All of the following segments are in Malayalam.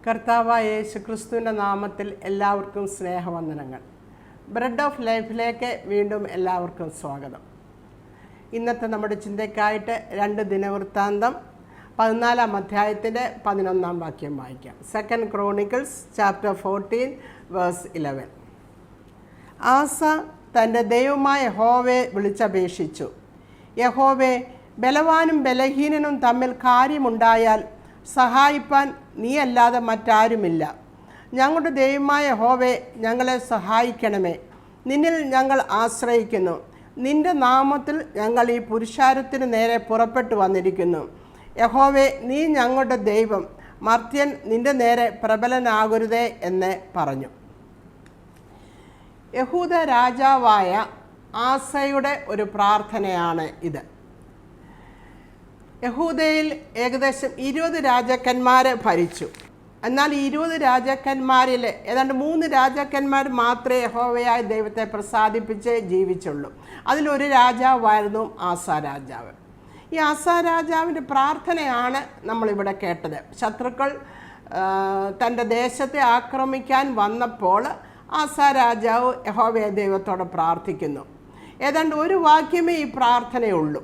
കർത്താവായ യേശുക്രിസ്തുവിൻ്റെ നാമത്തിൽ എല്ലാവർക്കും സ്നേഹവന്ദനങ്ങൾ. ബ്രെഡ് ഓഫ് ലൈഫിലേക്ക് വീണ്ടും എല്ലാവർക്കും സ്വാഗതം. ഇന്നത്തെ നമ്മുടെ ചിന്തയ്ക്കായിട്ട് 2 ദിനവൃത്താന്തം 14-ാം അധ്യായത്തിൻ്റെ 11-ാം വാക്യം വായിക്കാം. 2 Chronicles chapter 14 verse 11. ആസ തൻ്റെ ദൈവമായ യഹോവയെ വിളിച്ചപേക്ഷിച്ചു. യഹോവേ, ബലവാനും ബലഹീനനും തമ്മിൽ കാര്യമുണ്ടായാൽ സഹായിപ്പാൻ നീയല്ലാതെ മറ്റാരുമില്ല. ഞങ്ങളുടെ ദൈവമായ യഹോവേ, ഞങ്ങളെ സഹായിക്കണമേ. നിന്നിൽ ഞങ്ങൾ ആശ്രയിക്കുന്നു. നിന്റെ നാമത്തിൽ ഞങ്ങൾ ഈ പുരുഷാരത്തിന് നേരെ പുറപ്പെട്ടു വന്നിരിക്കുന്നു. യഹോവേ, നീ ഞങ്ങളുടെ ദൈവം. മർത്യൻ നിന്റെ നേരെ പ്രബലനാകരുതേ എന്ന് പറഞ്ഞു. യഹൂദ രാജാവായ ആസയുടെ ഒരു പ്രാർത്ഥനയാണ് ഇത്. യഹൂദയിൽ ഏകദേശം 20 രാജാക്കന്മാരെ ഭരിച്ചു. എന്നാൽ 20 രാജാക്കന്മാരിൽ ഏതാണ്ട് 3 രാജാക്കന്മാർ മാത്രമേ യഹോവയായ ദൈവത്തെ പ്രസാദിപ്പിച്ച് ജീവിച്ചുള്ളൂ. അതിലൊരു രാജാവായിരുന്നു ആസ രാജാവ്. ഈ ആസ രാജാവിൻ്റെ പ്രാർത്ഥനയാണ് നമ്മളിവിടെ കേട്ടത്. ശത്രുക്കൾ തൻ്റെ ദേശത്തെ ആക്രമിക്കാൻ വന്നപ്പോൾ ആസ രാജാവ് യഹോവയായ ദൈവത്തോട് പ്രാർത്ഥിക്കുന്നു. ഏതാണ്ട് ഒരു വാക്യമേ ഈ പ്രാർത്ഥനയുള്ളൂ.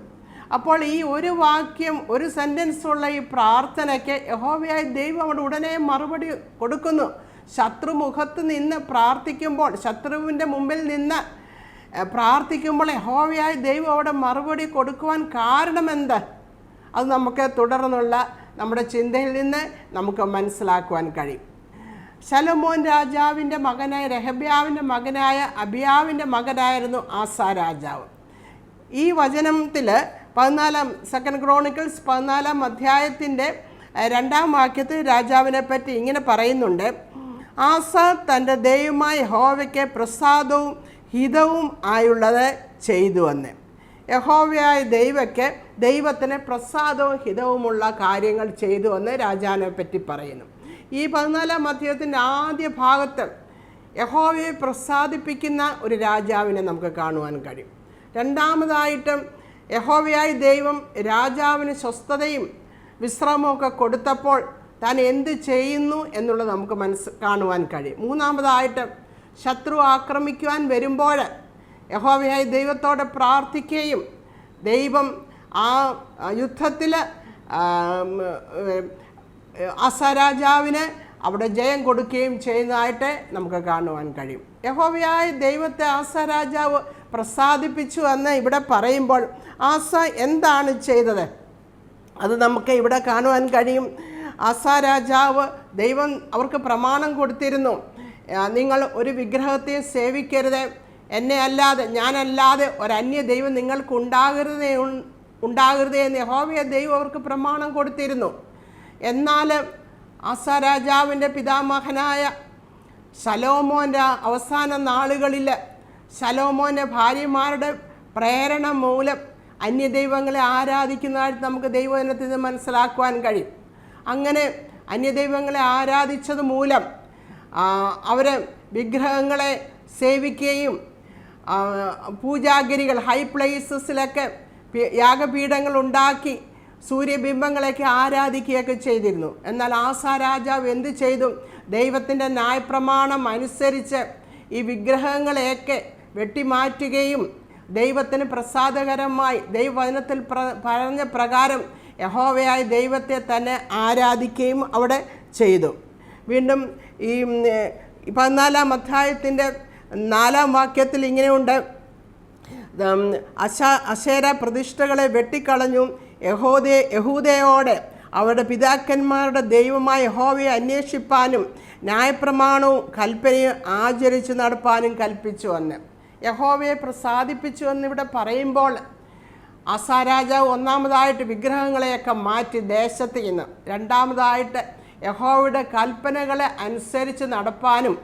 അപ്പോൾ ഈ ഒരു വാക്യം, ഒരു സെൻറ്റൻസ് ഉള്ള ഈ പ്രാർത്ഥനയ്ക്ക് യഹോവയായ ദൈവം അവിടെ ഉടനെ മറുപടി കൊടുക്കുന്നു. ശത്രുമുഖത്ത് നിന്ന് പ്രാർത്ഥിക്കുമ്പോൾ, ശത്രുവിൻ്റെ മുമ്പിൽ നിന്ന് പ്രാർത്ഥിക്കുമ്പോൾ യഹോവയായ ദൈവം അവിടെ മറുപടി കൊടുക്കുവാൻ കാരണമെന്ത്? അത് നമുക്ക് തുടർന്നുള്ള നമ്മുടെ ചിന്തയിൽ നിന്ന് നമുക്ക് മനസ്സിലാക്കുവാൻ കഴിയും. ശലോമോൻ രാജാവിൻ്റെ മകനായ രഹബ്യാവിൻ്റെ മകനായ അബിയാവിൻ്റെ മകനായിരുന്നു ആസ രാജാവ്. ഈ വചനത്തിൽ 2 Chronicles 14-ാം അധ്യായത്തിൻ്റെ 2-ാം വാക്യത്തിൽ രാജാവിനെ പറ്റി ഇങ്ങനെ പറയുന്നുണ്ട്. ആസ തൻ്റെ ദൈവമായ യഹോവയ്ക്ക് പ്രസാദവും ഹിതവും ആയുള്ളത് ചെയ്തു എന്ന്. യഹോവയായ ദൈവത്തിന് പ്രസാദവും ഹിതവുമുള്ള കാര്യങ്ങൾ ചെയ്തു എന്ന് രാജാവിനെ പറ്റി പറയുന്നു. ഈ 14-ാം അധ്യായത്തിൻ്റെ ആദ്യ ഭാഗത്ത് യഹോവയെ പ്രസാദിപ്പിക്കുന്ന ഒരു രാജാവിനെ നമുക്ക് കാണുവാൻ കഴിയും. രണ്ടാമതായിട്ടും യഹോവയായ ദൈവം രാജാവിന് സ്വസ്ഥതയും വിശ്രമമൊക്കെ കൊടുത്തപ്പോൾ താൻ എന്ത് ചെയ്യുന്നു എന്നുള്ളത് നമുക്ക് കാണുവാൻ കഴിയും. മൂന്നാമതായിട്ട് ശത്രു ആക്രമിക്കുവാൻ വരുമ്പോൾ യഹോവയായ ദൈവത്തോട് പ്രാർത്ഥിക്കുകയും ദൈവം ആ യുദ്ധത്തിൽ ആസ രാജാവിന് അവിടെ ജയം കൊടുക്കുകയും ചെയ്യുന്നതായിട്ട് നമുക്ക് കാണുവാൻ കഴിയും. യഹോവയായ ദൈവത്തെ ആസ രാജാവ് പ്രസാദിപ്പിച്ചു എന്ന് ഇവിടെ പറയുമ്പോൾ ആസ എന്താണ് ചെയ്തത്? അത് നമുക്ക് ഇവിടെ കാണുവാൻ കഴിയും. ആസ രാജാവ്, ദൈവം അവർക്ക് പ്രമാണം കൊടുത്തിരുന്നു. നിങ്ങൾ ഒരു വിഗ്രഹത്തെ സേവിക്കരുത്, എന്നെ അല്ലാതെ, ഞാനല്ലാതെ ഒരന്യ ദൈവം നിങ്ങൾക്ക് ഉണ്ടാകരുതേ എന്ന് യഹോവയായ ദൈവം അവർക്ക് പ്രമാണം കൊടുത്തിരുന്നു. എന്നാൽ ആസ രാജാവിൻ്റെ പിതാമഹനായ ശലോമോൻ്റെ അവസാന നാളുകളിൽ ശലോമോൻ്റെ ഭാര്യമാരുടെ പ്രേരണ മൂലം അന്യദൈവങ്ങളെ ആരാധിക്കുന്നതായിട്ട് നമുക്ക് ദൈവവചനത്തിൽ നിന്ന് മനസ്സിലാക്കുവാൻ കഴിയും. അങ്ങനെ അന്യദൈവങ്ങളെ ആരാധിച്ചത് മൂലം അവർ വിഗ്രഹങ്ങളെ സേവിക്കുകയും പൂജാഗിരികൾ, ഹൈ പ്ലേസസിലൊക്കെ യാഗപീഠങ്ങൾ ഉണ്ടാക്കി സൂര്യബിംബങ്ങളെയൊക്കെ ആരാധിക്കുകയൊക്കെ ചെയ്തിരുന്നു. എന്നാൽ ആസ രാജാവ് എന്ത് ചെയ്തു? ദൈവത്തിൻ്റെ ന്യായപ്രമാണം അനുസരിച്ച് ഈ വിഗ്രഹങ്ങളെയൊക്കെ വെട്ടിമാറ്റുകയും ദൈവത്തിന് പ്രസാദകരമായി ദൈവവചനത്തിൽ പറഞ്ഞ പ്രകാരം യഹോവയായ ദൈവത്തെ തന്നെ ആരാധിക്കുകയും അവിടെ ചെയ്തു. വീണ്ടും ഈ 14-ാം അധ്യായത്തിൻ്റെ 4-ാം വാക്യത്തിൽ ഇങ്ങനെയുണ്ട്. അശേര പ്രതിഷ്ഠകളെ വെട്ടിക്കളഞ്ഞു. യഹൂദയോടെ അവരുടെ പിതാക്കന്മാരുടെ ദൈവമായ യഹോവയെ അന്വേഷിപ്പാനും ന്യായപ്രമാണവും കൽപ്പനയും ആചരിച്ചു നടപ്പാനും കൽപ്പിച്ചു എന്ന്. യഹോവയെ പ്രസാദിപ്പിച്ചു എന്നിവിടെ പറയുമ്പോൾ ആസ രാജാവ് ഒന്നാമതായിട്ട് വിഗ്രഹങ്ങളെയൊക്കെ മാറ്റി ദേശത്ത് നിന്ന്, രണ്ടാമതായിട്ട് യഹോവയുടെ കൽപ്പനകളെ അനുസരിച്ച് നടപ്പാനും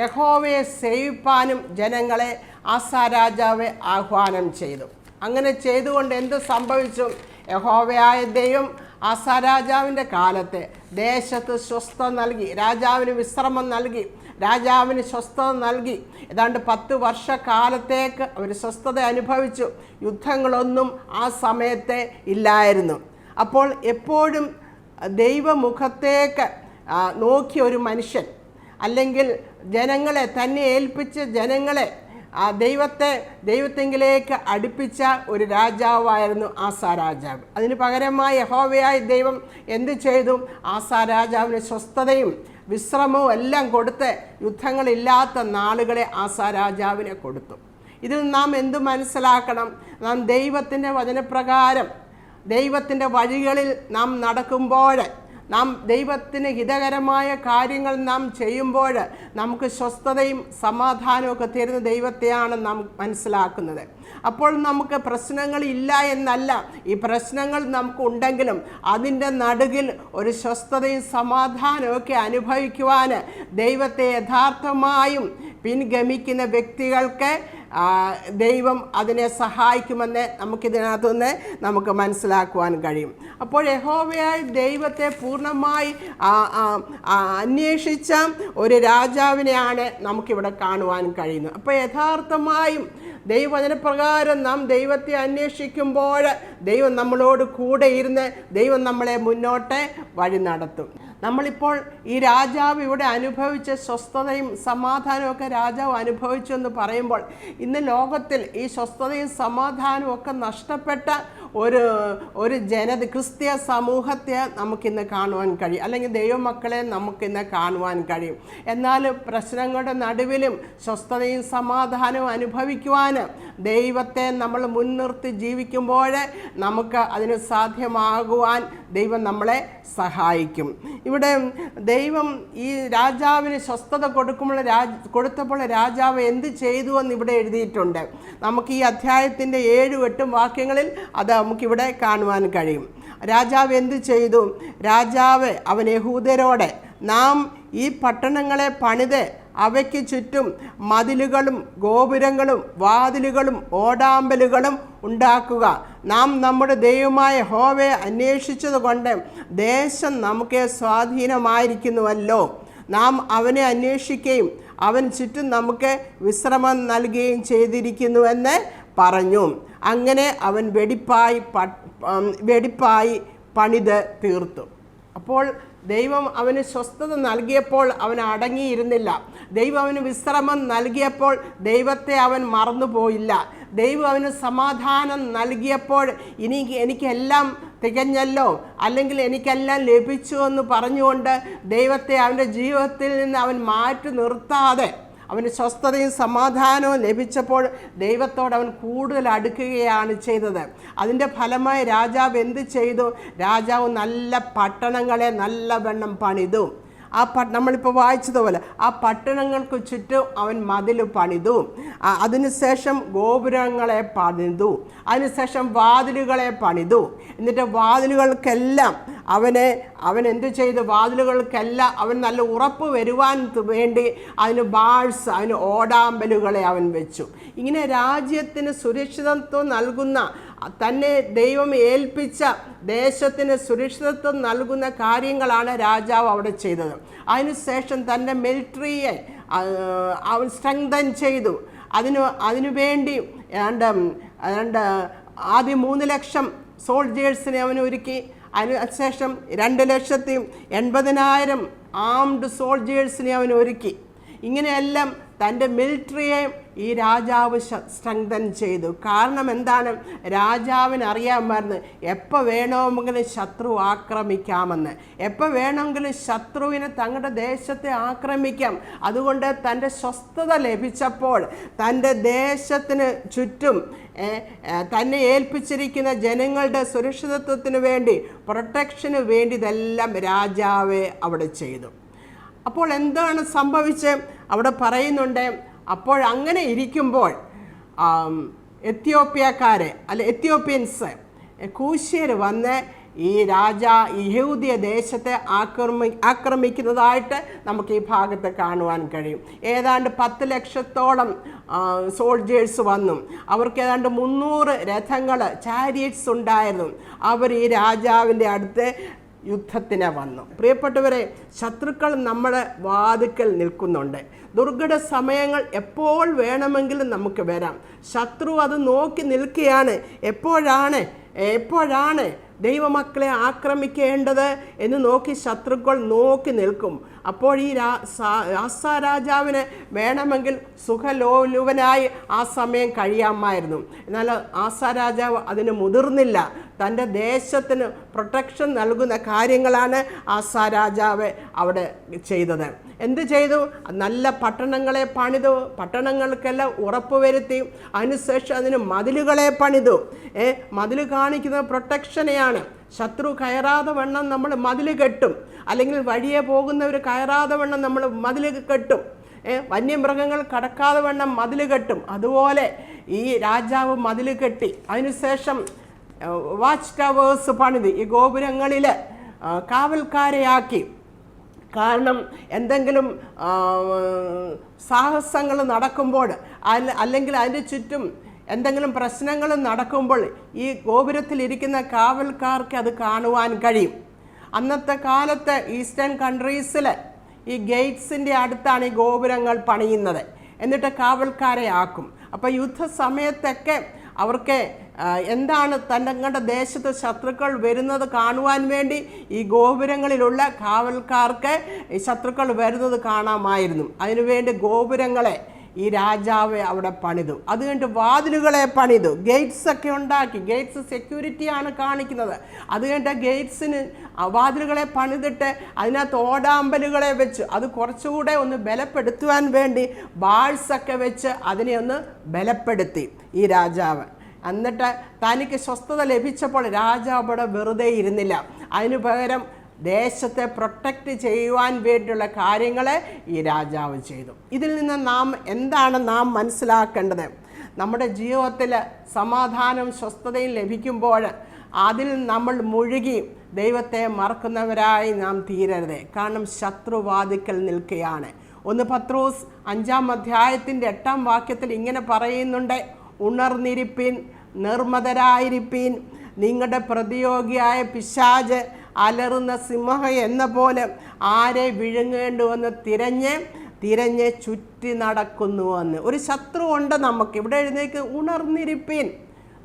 യഹോവയെ സേവിപ്പാനും ജനങ്ങളെ ആസ രാജാവ് ആഹ്വാനം ചെയ്തു. അങ്ങനെ ചെയ്തുകൊണ്ട് എന്ത് സംഭവിച്ചു? യഹോവയായ ദൈവം ആസ രാജാവിൻ്റെ കാലത്ത് ദേശത്ത് സ്വസ്ഥത നൽകി, രാജാവിന് വിശ്രമം നൽകി, രാജാവിന് സ്വസ്ഥത നൽകി. ഏതാണ്ട് 10 വർഷക്കാലത്തേക്ക് അവർ സ്വസ്ഥത അനുഭവിച്ചു. യുദ്ധങ്ങളൊന്നും ആ സമയത്ത് ഇല്ലായിരുന്നു. അപ്പോൾ എപ്പോഴും ദൈവമുഖത്തേക്ക് നോക്കിയ ഒരു മനുഷ്യൻ, അല്ലെങ്കിൽ ജനങ്ങളെ തന്നെ ഏൽപ്പിച്ച ജനങ്ങളെ ദൈവത്തെങ്കിലേക്ക് അടുപ്പിച്ച ഒരു രാജാവായിരുന്നു ആസാ രാജാവ്. അതിന് പകരമായി യഹോവയായ ദൈവം എന്ത് ചെയ്തു? ആസാ രാജാവിന് സ്വസ്ഥതയും വിശ്രമവും എല്ലാം കൊടുത്ത് യുദ്ധങ്ങളില്ലാത്ത നാളുകളെ ആസാ രാജാവിനെ കൊടുത്തു. ഇതിൽ നാം എന്ത് മനസ്സിലാക്കണം? നാം ദൈവത്തിൻ്റെ വചനപ്രകാരം ദൈവത്തിൻ്റെ വഴികളിൽ നാം നടക്കുമ്പോൾ, നാം ദൈവത്തിന് ഹിതകരമായ കാര്യങ്ങൾ നാം ചെയ്യുമ്പോൾ നമുക്ക് സ്വസ്ഥതയും സമാധാനവും ഒക്കെ തരുന്ന ദൈവത്തെയാണ് നാം മനസ്സിലാക്കുന്നത്. അപ്പോൾ നമുക്ക് പ്രശ്നങ്ങളില്ല എന്നല്ല, ഈ പ്രശ്നങ്ങൾ നമുക്കുണ്ടെങ്കിലും അതിൻ്റെ നടുകിൽ ഒരു സ്വസ്ഥതയും സമാധാനവും ഒക്കെ അനുഭവിക്കുവാൻ ദൈവത്തെ യഥാർത്ഥമായും പിൻഗമിക്കുന്ന വ്യക്തികൾക്ക് ദൈവം അതിനെ സഹായിക്കുമെന്ന് നമുക്കിതിനകത്തുനിന്ന് നമുക്ക് മനസ്സിലാക്കുവാൻ കഴിയും. അപ്പോൾ യഹോവയായ ദൈവത്തെ പൂർണ്ണമായി അന്വേഷിച്ച ഒരു രാജാവിനെയാണ് നമുക്കിവിടെ കാണുവാൻ കഴിയുന്നത്. അപ്പോൾ യഥാർത്ഥമായും ദൈവവചനപ്രകാരം നാം ദൈവത്തെ അന്വേഷിക്കുമ്പോൾ ദൈവം നമ്മളോട് കൂടെ ഇരുന്ന് ദൈവം നമ്മളെ മുന്നോട്ട് വഴി നടത്തും. നമ്മളിപ്പോൾ ഈ രാജാവ് ഇവിടെ അനുഭവിച്ച സ്വസ്ഥതയും സമാധാനവും ഒക്കെ രാജാവ് അനുഭവിച്ചു എന്ന് പറയുമ്പോൾ, ഇന്ന് ലോകത്തിൽ ഈ സ്വസ്ഥതയും സമാധാനവും ഒക്കെ നഷ്ടപ്പെട്ട ഒരു ക്രിസ്തീയ സമൂഹത്തെ നമുക്കിന്ന് കാണുവാൻ കഴിയും, അല്ലെങ്കിൽ ദൈവമക്കളെ നമുക്കിന്ന് കാണുവാൻ കഴിയും. എന്നാൽ പ്രശ്നങ്ങളുടെ നടുവിലും സ്വസ്ഥതയും സമാധാനവും അനുഭവിക്കുവാൻ ദൈവത്തെ നമ്മൾ മുൻനിർത്തി ജീവിക്കുമ്പോൾ നമുക്ക് അതിന് സാധ്യമാകുവാൻ ദൈവം നമ്മളെ സഹായിക്കും. ഇവിടെ ദൈവം ഈ രാജാവിന് സ്വസ്ഥത കൊടുത്തപ്പോൾ രാജാവ് എന്ത് ചെയ്തു എന്ന് ഇവിടെ എഴുതിയിട്ടുണ്ട്. നമുക്ക് ഈ അധ്യായത്തിൻ്റെ 7-8 വാക്യങ്ങളിൽ അത് നമുക്കിവിടെ കാണുവാൻ കഴിയും. രാജാവ് എന്ത് ചെയ്തു? രാജാവ് അവൻ യഹൂദരോട്, നാം ഈ പട്ടണങ്ങളെ പണിത് അവയ്ക്ക് ചുറ്റും മതിലുകളും ഗോപുരങ്ങളും വാതിലുകളും ഓടാമ്പലുകളും ഉണ്ടാക്കുക. നാം നമ്മുടെ ദൈവമായ യഹോവയെ അന്വേഷിച്ചതുകൊണ്ട് ദേശം നമുക്ക് സ്വാധീനമായിരിക്കുന്നുവല്ലോ. നാം അവനെ അന്വേഷിക്കുകയും അവൻ ചുറ്റും നമുക്ക് വിശ്രമം നൽകുകയും ചെയ്തിരിക്കുന്നുവെന്ന് പറഞ്ഞു. അങ്ങനെ അവൻ വെടിപ്പായി പണിത് തീർത്തു. അപ്പോൾ ദൈവം അവന് സ്വസ്ഥത നൽകിയപ്പോൾ അവൻ അടങ്ങിയിരുന്നില്ല. ദൈവം അവന് വിശ്രമം നൽകിയപ്പോൾ ദൈവത്തെ അവൻ മറന്നുപോയില്ല. ദൈവം അവന് സമാധാനം നൽകിയപ്പോൾ എനിക്കെല്ലാം തികഞ്ഞല്ലോ, അല്ലെങ്കിൽ എനിക്കെല്ലാം ലഭിച്ചു എന്ന് പറഞ്ഞുകൊണ്ട് ദൈവത്തെ അവൻ്റെ ജീവിതത്തിൽ നിന്ന് അവൻ മാറ്റി നിർത്താതെ അവന് സ്വസ്ഥതയും സമാധാനവും ലഭിച്ചപ്പോൾ ദൈവത്തോട് അവൻ കൂടുതൽ അടുക്കുകയാണ് ചെയ്തത്. അതിൻ്റെ ഫലമായി രാജാവ് എന്ത് ചെയ്തു? രാജാവ് നല്ല പട്ടണങ്ങളെ നല്ലവണ്ണം പണിതു. നമ്മളിപ്പോൾ വായിച്ചതുപോലെ ആ പട്ടണങ്ങൾക്ക് ചുറ്റും അവൻ മതിൽ പണിതു. അതിനുശേഷം ഗോപുരങ്ങളെ പണിതു. അതിനുശേഷം വാതിലുകളെ പണിതു. എന്നിട്ട് വാതിലുകൾക്കെല്ലാം അവൻ എന്ത് ചെയ്തു? വാതിലുകൾക്കെല്ലാം അവൻ നല്ല ഉറപ്പ് വരുവാൻ വേണ്ടി അതിന് ഓടാമ്പലുകളെ അവൻ വെച്ചു. ഇങ്ങനെ രാജ്യത്തിന് സുരക്ഷിതത്വം നൽകുന്ന, തന്നെ ദൈവം ഏൽപ്പിച്ച ദേശത്തിന് സുരക്ഷിതത്വം നൽകുന്ന കാര്യങ്ങളാണ് രാജാവ് അവിടെ ചെയ്തത്. അതിനുശേഷം തൻ്റെ മിലിറ്ററിയെ അവൻ സ്ട്രെങ്തൻ ചെയ്തു. അതിനുവേണ്ടി ആദ്യം 3 ലക്ഷം സോൾജേഴ്സിനെ അവൻ ഒരുക്കി. അതിനുശേഷം 2,80,000 ആംഡ് സോൾജേഴ്സിനെ അവൻ ഒരുക്കി. ഇങ്ങനെയെല്ലാം തൻ്റെ മിലിറ്ററിയെ ഈ രാജാവ് സ്ട്രെങ്തൻ ചെയ്തു. കാരണം എന്താണ്? രാജാവിന് അറിയാമായിരുന്നു എപ്പോൾ വേണമെങ്കിലും ശത്രു ആക്രമിക്കാമെന്ന്, എപ്പോൾ വേണമെങ്കിലും ശത്രുവിനെ തങ്ങളുടെ ദേശത്തെ ആക്രമിക്കാം. അതുകൊണ്ട് തൻ്റെ സ്വസ്ഥത ലഭിച്ചപ്പോൾ തൻ്റെ ദേശത്തിന് ചുറ്റും തന്നെ ഏൽപ്പിച്ചിരിക്കുന്ന ജനങ്ങളുടെ സുരക്ഷിതത്വത്തിന് വേണ്ടി, പ്രൊട്ടക്ഷന് വേണ്ടി ഇതെല്ലാം രാജാവ് അവിടെ ചെയ്തു. അപ്പോൾ എന്താണ് സംഭവിച്ചത്? അവിടെ പറയുന്നുണ്ട്, അപ്പോൾ അങ്ങനെ ഇരിക്കുമ്പോൾ എത്യോപ്യൻസ് കൂശ്യർ വന്ന് ഈ യഹൂദിയ ദേശത്തെ ആക്രമിക്കുന്നതായിട്ട് നമുക്ക് ഈ ഭാഗത്ത് കാണുവാൻ കഴിയും. ഏതാണ്ട് 10 ലക്ഷത്തോളം സോൾജേഴ്സ് വന്നു. അവർക്ക് ഏതാണ്ട് 300 രഥങ്ങൾ, ചാരിയറ്റ്സ് ഉണ്ടായിരുന്നു. അവർ ഈ രാജാവിൻ്റെ അടുത്ത് യുദ്ധത്തിന് വന്നു. പ്രിയപ്പെട്ടവരെ, ശത്രുക്കൾ നമ്മുടെ വാതിക്കൽ നിൽക്കുന്നുണ്ട്. ദുർഘട സമയങ്ങൾ എപ്പോൾ വേണമെങ്കിലും നമുക്ക് വരാം. ശത്രു അത് നോക്കി നിൽക്കുകയാണ്. എപ്പോഴാണ് ദൈവമക്കളെ ആക്രമിക്കേണ്ടത് എന്ന് നോക്കി ശത്രുക്കൾ നോക്കി നിൽക്കും. അപ്പോൾ ഈ ആസാ രാജാവിന് വേണമെങ്കിൽ സുഖലോലുവനായി ആ സമയം കഴിയാമായിരുന്നു. എന്നാൽ ആസാ രാജാവ് അതിന് മുതിർന്നില്ല. തൻ്റെ ദേശത്തിന് പ്രൊട്ടക്ഷൻ നൽകുന്ന കാര്യങ്ങളാണ് ആസാ രാജാവ് അവിടെ ചെയ്തത്. എന്ത് ചെയ്തു? നല്ല പട്ടണങ്ങളെ പണിതു, പട്ടണങ്ങൾക്കെല്ലാം ഉറപ്പുവരുത്തി. അതിനുശേഷം അതിന് മതിലുകളെ പണിതു. മതിൽ കാണിക്കുന്നത് പ്രൊട്ടക്ഷനെയാണ്. ശത്രു കയറാതെ വണ്ണം നമ്മൾ മതിൽ കെട്ടും, അല്ലെങ്കിൽ വഴിയെ പോകുന്നവർ കയറാതെ വണ്ണം നമ്മൾ മതിൽ കെട്ടും. വന്യമൃഗങ്ങൾ കടക്കാതെ വണ്ണം മതിൽ കെട്ടും. അതുപോലെ ഈ രാജാവ് മതിൽ കെട്ടി. അതിനുശേഷം വാച്ച് ടവേഴ്സ് പണിത് ഈ ഗോപുരങ്ങളിൽ കാവൽക്കാരെയാക്കി. കാരണം എന്തെങ്കിലും സാഹസങ്ങൾ നടക്കുമ്പോൾ, അല്ലെങ്കിൽ അതിൻ്റെ ചുറ്റും എന്തെങ്കിലും പ്രശ്നങ്ങൾ നടക്കുമ്പോൾ ഈ ഗോപുരത്തിലിരിക്കുന്ന കാവൽക്കാർക്ക് അത് കാണുവാൻ കഴിയും. അന്നത്തെ കാലത്ത് ഈസ്റ്റേൺ കൺട്രീസിൽ ഈ ഗേറ്റ്സിൻ്റെ അടുത്താണ് ഈ ഗോപുരങ്ങൾ പണിയുന്നത്. എന്നിട്ട് കാവൽക്കാരെ ആക്കും. അപ്പോൾ യുദ്ധസമയത്തൊക്കെ അവർക്ക് എന്താണ് തങ്ങളുടെ ദേശത്ത് ശത്രുക്കൾ വരുന്നത് കാണുവാൻ വേണ്ടി ഈ ഗോപുരങ്ങളിലുള്ള കാവൽക്കാർക്ക് ഈ ശത്രുക്കൾ വരുന്നത് കാണാമായിരുന്നു. അതിനുവേണ്ടി ഗോപുരങ്ങളെ ഈ രാജാവ് അവിടെ പണിതു. അതുകൊണ്ട് വാതിലുകളെ പണിതു, ഗേറ്റ്സ് ഒക്കെ ഉണ്ടാക്കി. ഗേറ്റ്സ് സെക്യൂരിറ്റിയാണ് കാണിക്കുന്നത്. അതുകൊണ്ട് ഗേറ്റ്സിന് വാതിലുകളെ പണിതിട്ട് അതിനകത്ത് ഓടാമ്പലുകളെ വെച്ച് അത് കുറച്ചുകൂടെ ഒന്ന് ബലപ്പെടുത്തുവാൻ വേണ്ടി ബാൾസൊക്കെ വെച്ച് അതിനെ ഒന്ന് ബലപ്പെടുത്തി ഈ രാജാവ്. എന്നിട്ട് തനിക്ക് സ്വസ്ഥത ലഭിച്ചപ്പോൾ രാജാവ് അവിടെ വെറുതെ ഇരുന്നില്ല. അതിനു പകരം ദേശത്തെ പ്രൊട്ടക്റ്റ് ചെയ്യുവാൻ വേണ്ടിയുള്ള കാര്യങ്ങളെ ഈ രാജാവ് ചെയ്തു. ഇതിൽ നിന്ന് എന്താണ് നാം മനസ്സിലാക്കേണ്ടത്? നമ്മുടെ ജീവിതത്തിൽ സമാധാനം സ്വസ്ഥതയും ലഭിക്കുമ്പോൾ അതിൽ നമ്മൾ മുഴുകി ദൈവത്തെ മറക്കുന്നവരായി നാം തീരരുത്. കാരണം ശത്രുവാദിക്കൽ നിൽക്കുകയാണ്. 1 പത്രോസ് 5-ാം അധ്യായത്തിൻ്റെ 8-ാം വാക്യത്തിൽ ഇങ്ങനെ പറയുന്നുണ്ട്: ഉണർന്നിരിപ്പീൻ, നിർമ്മതരായിരിപ്പീൻ. നിങ്ങളുടെ പ്രതിയോഗിയായ പിശാച് അലറുന്ന സിംഹം എന്ന പോലെ ആരെ വിഴുങ്ങേണ്ടുവെന്ന് തിരഞ്ഞ് ചുറ്റി നടക്കുന്നുവെന്ന്. ഒരു ശത്രു ഉണ്ട് നമുക്ക്. ഇവിടെ എഴുന്നേക്ക്, ഉണർന്നിരിപ്പീൻ,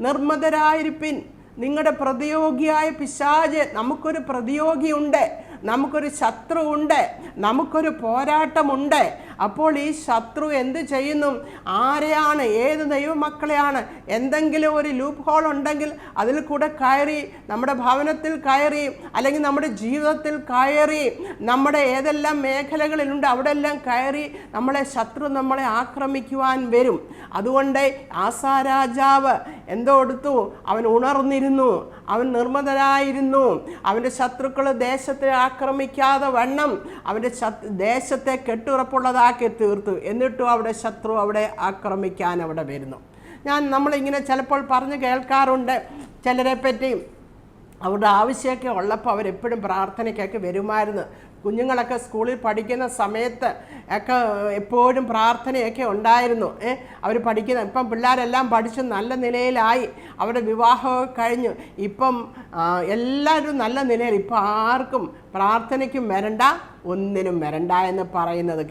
നിർമ്മതരായിരിപ്പീൻ. നിങ്ങളുടെ പ്രതിയോഗിയായ പിശാച്, നമുക്കൊരു പ്രതിയോഗിയുണ്ട്, നമുക്കൊരു ശത്രു ഉണ്ട്, നമുക്കൊരു പോരാട്ടമുണ്ട്. അപ്പോൾ ഈ ശത്രു എന്ത് ചെയ്യുന്നു? ആരെയാണ്, ഏത് ദൈവമക്കളെയാണ്? എന്തെങ്കിലും ഒരു ലൂപ്പ് ഹോൾ ഉണ്ടെങ്കിൽ അതിൽ കൂടെ കയറി, നമ്മുടെ ഭവനത്തിൽ കയറി, അല്ലെങ്കിൽ നമ്മുടെ ജീവിതത്തിൽ കയറി, നമ്മുടെ ഏതെല്ലാം മേഖലകളിലുണ്ട് അവിടെല്ലാം കയറി നമ്മളെ ആക്രമിക്കുവാൻ വരും. അതുകൊണ്ട് ആസാ രാജാവ് എന്തോ എടുത്തു? അവൻ ഉണർന്നിരുന്നു, അവൻ നിർമ്മതനായിരുന്നു. അവൻ്റെ ശത്രുക്കൾ ദേശത്തെ ആക്രമിക്കാതെ വണ്ണം അവൻ്റെ ദേശത്തെ കെട്ടുറപ്പുള്ളതാക്കി തീർത്തു. എന്നിട്ടും അവിടെ ശത്രു അവിടെ ആക്രമിക്കാൻ അവിടെ വരുന്നു. നമ്മളിങ്ങനെ ചിലപ്പോൾ പറഞ്ഞ് കേൾക്കാറുണ്ട് ചിലരെ പറ്റി. അവരുടെ ആവശ്യമൊക്കെ ഉള്ളപ്പോൾ അവരെപ്പോഴും പ്രാർത്ഥനയ്ക്കൊക്കെ വരുമായിരുന്നു. കുഞ്ഞുങ്ങളൊക്കെ സ്കൂളിൽ പഠിക്കുന്ന സമയത്ത് ഒക്കെ എപ്പോഴും പ്രാർത്ഥനയൊക്കെ ഉണ്ടായിരുന്നു. അവർ ഇപ്പം പിള്ളേരെല്ലാം പഠിച്ച് നല്ല നിലയിലായി, അവരുടെ വിവാഹമൊക്കെ കഴിഞ്ഞു. ഇപ്പം എല്ലാവരും നല്ല നിലയിൽ. ഇപ്പം ആർക്കും പ്രാർത്ഥനയ്ക്കും വരണ്ട, ഒന്നിനും വരണ്ട എന്ന് പറയുന്നത്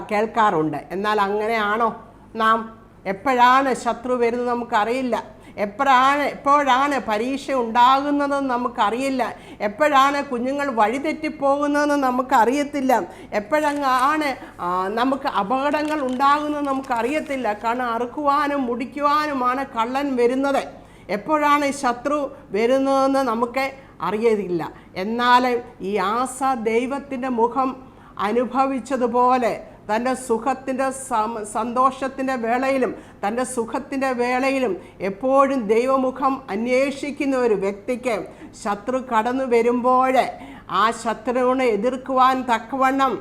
കേൾക്കാറുണ്ട്. എന്നാൽ അങ്ങനെയാണോ? നാം എപ്പോഴാണ് ശത്രു വരുന്നത് നമുക്കറിയില്ല. എപ്പോഴാണ് പരീക്ഷ ഉണ്ടാകുന്നതെന്ന് നമുക്കറിയില്ല. എപ്പോഴാണ് കുഞ്ഞുങ്ങൾ വഴിതെറ്റിപ്പോകുന്നതെന്ന് നമുക്കറിയത്തില്ല. എപ്പോഴാണ് നമുക്ക് അപകടങ്ങൾ ഉണ്ടാകുന്നത് നമുക്കറിയത്തില്ല. കാരണം അറുക്കുവാനും മുടിക്കുവാനുമാണ് കള്ളൻ വരുന്നത്. എപ്പോഴാണ് ശത്രു വരുന്നതെന്ന് നമുക്ക് അറിയത്തില്ല. എന്നാൽ ഈ ആസാ ദൈവത്തിൻ്റെ മുഖം അനുഭവിച്ചതുപോലെ തൻ്റെ സുഖത്തിൻ്റെ സന്തോഷത്തിൻ്റെ വേളയിലും തൻ്റെ സുഖത്തിൻ്റെ വേളയിലും എപ്പോഴും ദൈവമുഖം അന്വേഷിക്കുന്ന ഒരു വ്യക്തിക്ക് ശത്രു കടന്നു വരുമ്പോൾ ആ ശത്രുവിനെ എതിർക്കുവാൻ തക്കവണ്ണം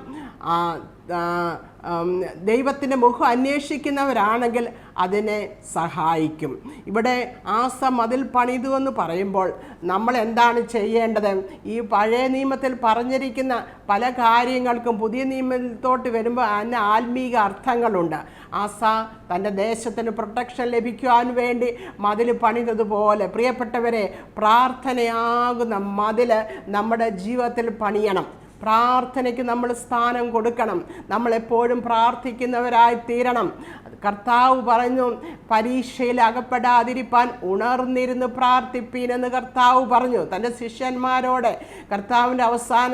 ദൈവത്തിൻ്റെ മുഖം അന്വേഷിക്കുന്നവരാണെങ്കിൽ അതിനെ സഹായിക്കും. ഇവിടെ ആസ മതിൽ പണിതു എന്ന് പറയുമ്പോൾ നമ്മൾ എന്താണ് ചെയ്യേണ്ടത്? ഈ പഴയ നിയമത്തിൽ പറഞ്ഞിരിക്കുന്ന പല കാര്യങ്ങൾക്കും പുതിയ നിയമത്തോട്ട് വരുമ്പോൾ അതിന് ആത്മീക അർത്ഥങ്ങളുണ്ട്. ആസ തൻ്റെ ദേശത്തിന് പ്രൊട്ടക്ഷൻ ലഭിക്കുവാൻ വേണ്ടി മതിൽ പണിതതുപോലെ പ്രിയപ്പെട്ടവരെ, പ്രാർത്ഥനയാകുന്ന മതിൽ നമ്മുടെ ജീവിതത്തിൽ പണിയണം. പ്രാർത്ഥനയ്ക്ക് നമ്മൾ സ്ഥാനം കൊടുക്കണം. നമ്മളെപ്പോഴും പ്രാർത്ഥിക്കുന്നവരായി തീരണം. കർത്താവ് പറഞ്ഞു, പരീക്ഷയിൽ അകപ്പെടാതിരിപ്പാൻ ഉണർന്നിരുന്ന് പ്രാർത്ഥിപ്പീനെന്ന് കർത്താവ് പറഞ്ഞു തൻ്റെ ശിഷ്യന്മാരോട്. കർത്താവിൻ്റെ അവസാന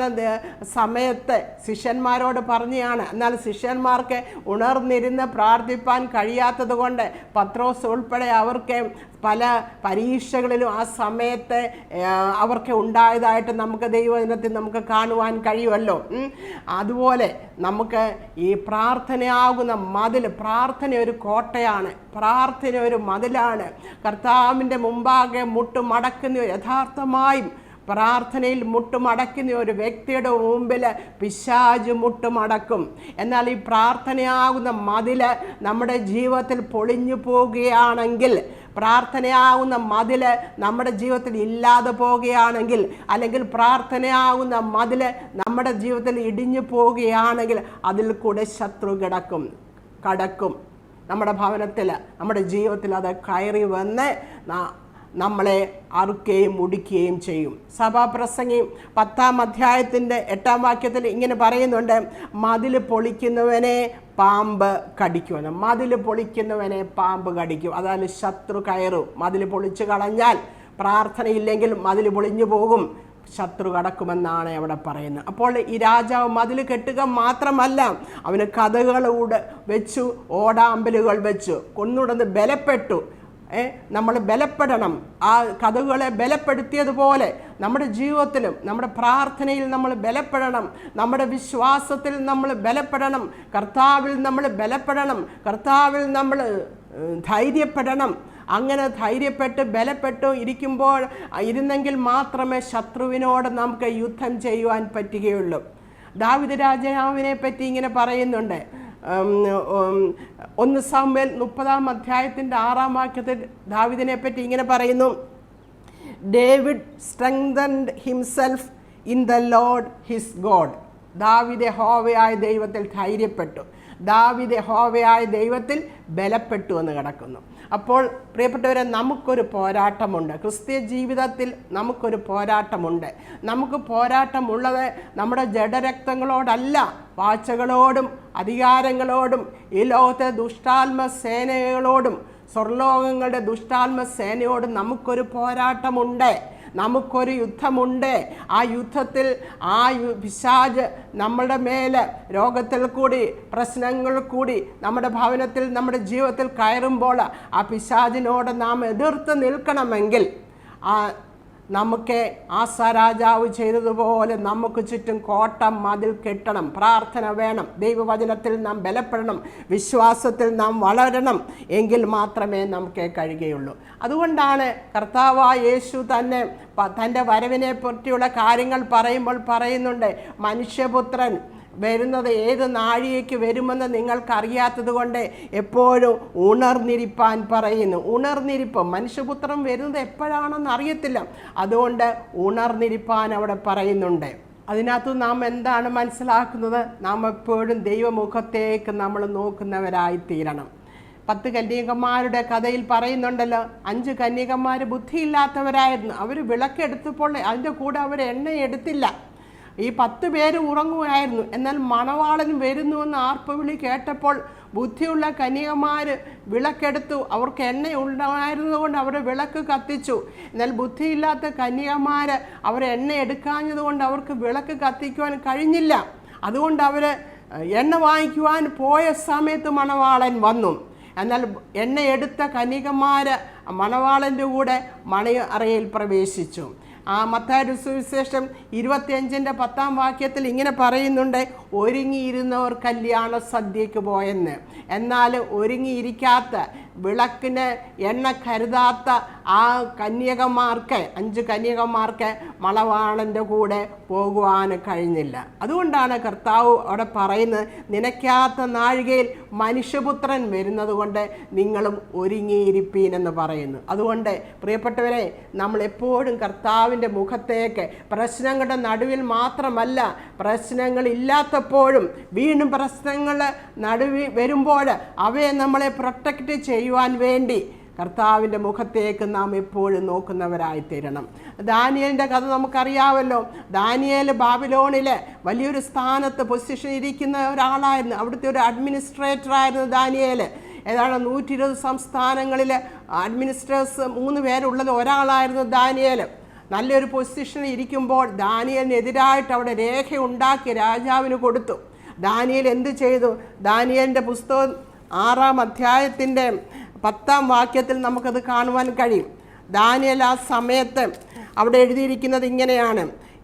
സമയത്ത് ശിഷ്യന്മാരോട് പറഞ്ഞാണ്. എന്നാൽ ശിഷ്യന്മാർക്ക് ഉണർന്നിരുന്ന് പ്രാർത്ഥിപ്പാൻ കഴിയാത്തത് കൊണ്ട് പത്രോസ് ഉൾപ്പെടെ അവർക്ക് പല പരീക്ഷകളിലും ആ സമയത്ത് അവർക്ക് ഉണ്ടായതായിട്ട് നമുക്ക് ദൈവദിനത്തിൽ നമുക്ക് കാണുവാൻ കഴിയുമല്ലോ. അതുപോലെ നമുക്ക് ഈ പ്രാർത്ഥനയാകുന്ന മതിൽ, പ്രാർത്ഥന ഒരു കോട്ടയാണ്, പ്രാർത്ഥന ഒരു മതിലാണ്. കർത്താവിൻ്റെ മുമ്പാകെ മുട്ടുമടക്കുന്ന യഥാർത്ഥമായും പ്രാർത്ഥനയിൽ മുട്ടുമടക്കുന്ന ഒരു വ്യക്തിയുടെ മുമ്പിൽ പിശാച് മുട്ടുമടക്കും. എന്നാൽ ഈ പ്രാർത്ഥനയാകുന്ന മതിൽ നമ്മുടെ ജീവിതത്തിൽ പൊളിഞ്ഞു പോവുകയാണെങ്കിൽ, പ്രാർത്ഥനയാകുന്ന മതിൽ നമ്മുടെ ജീവിതത്തിൽ ഇല്ലാതെ പോവുകയാണെങ്കിൽ, അല്ലെങ്കിൽ പ്രാർത്ഥനയാകുന്ന മതിൽ നമ്മുടെ ജീവിതത്തിൽ ഇടിഞ്ഞു പോവുകയാണെങ്കിൽ അതിൽ കൂടെ ശത്രു കടക്കും. നമ്മുടെ ഭവനത്തിൽ, നമ്മുടെ ജീവിതത്തിൽ അത് കയറി വന്ന് നമ്മളെ അറുക്കുകയും മുടിക്കുകയും ചെയ്യും. സഭാപ്രസംഗി 10-ാം അധ്യായത്തിൻ്റെ 8-ാം വാക്യത്തിൽ ഇങ്ങനെ പറയുന്നുണ്ട്, മതിൽ പൊളിക്കുന്നവനെ പാമ്പ് കടിക്കുമെന്ന്. മതിൽ പൊളിക്കുന്നവനെ പാമ്പ് കടിക്കും. അതായത് ശത്രു കയറും. മതിൽ പൊളിച്ചു കളഞ്ഞാൽ, പ്രാർത്ഥനയില്ലെങ്കിൽ മതിൽ പൊളിഞ്ഞു പോകും, ശത്രു കടക്കുമെന്നാണ് അവിടെ പറയുന്നത്. അപ്പോൾ ഈ രാജാവ് മതിൽ കെട്ടുക മാത്രമല്ല, അവന് കഥകളൂടെ വെച്ചു, ഓടാമ്പലുകൾ വെച്ചു, കൊന്നുടന്ന് ബലപ്പെട്ടു. നമ്മൾ ബലപ്പെടണം. ആ കഥകളെ ബലപ്പെടുത്തിയതുപോലെ നമ്മുടെ ജീവിതത്തിലും നമ്മുടെ പ്രാർത്ഥനയിൽ നമ്മൾ ബലപ്പെടണം. നമ്മുടെ വിശ്വാസത്തിൽ നമ്മൾ ബലപ്പെടണം. കർത്താവിൽ നമ്മൾ ബലപ്പെടണം. കർത്താവിൽ നമ്മൾ ധൈര്യപ്പെടണം. അങ്ങനെ ധൈര്യപ്പെട്ട് ബലപ്പെട്ടു ഇരുന്നെങ്കിൽ മാത്രമേ ശത്രുവിനോട് നമുക്ക് യുദ്ധം ചെയ്യുവാൻ പറ്റുകയുള്ളൂ. ദാവീദ് രാജാവിനെ പറ്റി ഇങ്ങനെ പറയുന്നുണ്ട്. 1 സാമുവേൽ 30-ാം അധ്യായത്തിൻ്റെ 6-ാം വാക്യത്തിൽ ദാവീദിനെ പറ്റി ഇങ്ങനെ പറയുന്നു, David strengthened himself in the Lord his God. ദാവീദ് യഹോവയായ ദൈവത്തിൽ ധൈര്യപ്പെട്ടു. ദാവീദ് യഹോവയായ ദൈവത്തിൽ ബലപ്പെട്ടു എന്ന് കിടക്കുന്നു. അപ്പോൾ പ്രിയപ്പെട്ടവരെ, നമുക്കൊരു പോരാട്ടമുണ്ട്. ക്രിസ്തീയ ജീവിതത്തിൽ നമുക്കൊരു പോരാട്ടമുണ്ട്. നമുക്ക് പോരാട്ടമുള്ളത് നമ്മുടെ ജഡരക്തങ്ങളോടല്ല, വാഴ്ചകളോടും അധികാരങ്ങളോടും ഈ ലോകത്തെ ദുഷ്ടാത്മ സേനകളോടും സ്വർലോകങ്ങളുടെ ദുഷ്ടാത്മ സേനയോടും നമുക്കൊരു പോരാട്ടമുണ്ട്. നമുക്കൊരു യുദ്ധമുണ്ട്. ആ യുദ്ധത്തിൽ ആ പിശാച് നമ്മുടെ മേലെ രോഗത്തിൽ കൂടി, പ്രശ്നങ്ങൾ കൂടി നമ്മുടെ ഭവനത്തിൽ, നമ്മുടെ ജീവിതത്തിൽ കയറുമ്പോൾ ആ പിശാചിനോട് നാം എതിർത്ത് നിൽക്കണമെങ്കിൽ നമുക്ക് ആസാരാജാവ് ചെയ്തതുപോലെ നമുക്ക് ചുറ്റും കോട്ട മതിൽ കെട്ടണം. പ്രാർത്ഥന വേണം. ദൈവവചനത്തിൽ നാം ബലപ്പെടണം. വിശ്വാസത്തിൽ നാം വളരണം. എങ്കിൽ മാത്രമേ നമുക്ക് കഴിയുകയുള്ളൂ. അതുകൊണ്ടാണ് കർത്താവായ യേശു തന്നെ തൻ്റെ വരവിനെ പറ്റിയുള്ള കാര്യങ്ങൾ പറയുമ്പോൾ പറയുന്നുണ്ട്, മനുഷ്യപുത്രൻ വരുന്നത് ഏത് നാഴികയ്ക്ക് വരുമെന്ന് നിങ്ങൾക്കറിയാത്തത് കൊണ്ട് എപ്പോഴും ഉണർന്നിരിപ്പാൻ പറയുന്നു. ഉണർന്നിരിപ്പ്, മനുഷ്യപുത്രൻ വരുന്നത് എപ്പോഴാണെന്ന് അറിയത്തില്ല. അതുകൊണ്ട് ഉണർന്നിരിപ്പാൻ അവിടെ പറയുന്നുണ്ട്. അതിനകത്ത് നാം എന്താണ് മനസ്സിലാക്കുന്നത്? നാം എപ്പോഴും ദൈവമുഖത്തേക്ക് നമ്മൾ നോക്കുന്നവരായി തീരണം. 10 കന്യകമാരുടെ കഥയിൽ പറയുന്നുണ്ടല്ലോ, 5 കന്യകമാർ ബുദ്ധിയില്ലാത്തവരായിരുന്നു. അവർ വിളക്കെടുത്തപ്പോൾ അതിൻ്റെ കൂടെ അവർ എണ്ണ എടുത്തില്ല. ഈ 10 പേര് ഉറങ്ങുകയായിരുന്നു. എന്നാൽ മണവാളൻ വരുന്നുവെന്ന് ആർപ്പുവിളി കേട്ടപ്പോൾ ബുദ്ധിയുള്ള കന്യകമാർ വിളക്കെടുത്തു. അവർക്ക് എണ്ണ ഉണ്ടായിരുന്നതുകൊണ്ട് അവർ വിളക്ക് കത്തിച്ചു. എന്നാൽ ബുദ്ധിയില്ലാത്ത കന്യകമാർ അവർ എണ്ണ എടുക്കാഞ്ഞതുകൊണ്ട് അവർക്ക് വിളക്ക് കത്തിക്കുവാൻ കഴിഞ്ഞില്ല. അതുകൊണ്ട് അവർ എണ്ണ വാങ്ങിക്കുവാൻ പോയ സമയത്ത് മണവാളൻ വന്നു. എന്നാൽ എണ്ണ എടുത്ത കന്യകമാർ മണവാളൻ്റെ കൂടെ മണയറയിൽ പ്രവേശിച്ചു. മത്തായിയുടെ സുവിശേഷം 25-ന്റെ 10-ാം വാക്യത്തിൽ ഇങ്ങനെ പറയുന്നുണ്ട്, ഒരുങ്ങിയിരുന്നവർ കല്യാണ സദ്യക്ക് പോയെന്ന്. എന്നാൽ ഒരുങ്ങിയിരിക്കാത്ത, വിളക്കിന് എണ്ണ കരുതാത്ത ആ കന്യകമാർക്ക്, 5 കന്യകമാർക്ക് മണവാളൻ്റെ കൂടെ പോകുവാൻ കഴിഞ്ഞില്ല. അതുകൊണ്ടാണ് കർത്താവ് അവിടെ പറയുന്നത്, നനയ്ക്കാത്ത നാഴികയിൽ മനുഷ്യപുത്രൻ വരുന്നത് കൊണ്ട് നിങ്ങളും ഒരുങ്ങിയിരിപ്പീൻ എന്ന് പറയുന്നു. അതുകൊണ്ട് പ്രിയപ്പെട്ടവരെ, നമ്മളെപ്പോഴും കർത്താവിൻ്റെ മുഖത്തേക്ക്, പ്രശ്നങ്ങളുടെ നടുവിൽ മാത്രമല്ല, പ്രശ്നങ്ങളില്ലാത്തപ്പോഴും വീണ്ടും പ്രശ്നങ്ങൾ നടുവിൽ വരുമ്പോൾ അവയെ നമ്മളെ പ്രൊട്ടക്റ്റ് ചെയ്യുവാൻ വേണ്ടി കർത്താവിൻ്റെ മുഖത്തേക്ക് നാം എപ്പോഴും നോക്കുന്നവരായി തീരണം. ദാനിയേലിൻ്റെ കഥ നമുക്കറിയാമല്ലോ. ദാനിയേൽ ബാബിലോണിലെ വലിയൊരു സ്ഥാനത്ത് പൊസിഷൻ ഇരിക്കുന്ന ഒരാളായിരുന്നു. അവിടുത്തെ ഒരു അഡ്മിനിസ്ട്രേറ്റർ ആയിരുന്നു ദാനിയേൽ. ഏതാണ് 120 സംസ്ഥാനങ്ങളിലെ അഡ്മിനിസ്ട്രേറ്റേഴ്സ് 3 പേരുള്ളത് ഒരാളായിരുന്നു ദാനിയേൽ. നല്ലൊരു പൊസിഷനിൽ ഇരിക്കുമ്പോൾ ദാനിയേലിനെതിരായിട്ട് അവിടെ രേഖ ഉണ്ടാക്കി രാജാവിന് കൊടുത്തു. ദാനിയേൽ എന്ത് ചെയ്തു? ദാനിയേലിൻ്റെ പുസ്തകം 6-ാം അധ്യായത്തിൻ്റെ 10-ാം വാക്യത്തിൽ നമുക്കത് കാണുവാൻ കഴിയും. ദാനിയേൽ ആ സമയത്ത് അവിടെ എഴുതിയിരിക്കുന്നത് ഇങ്ങനെയാണ്: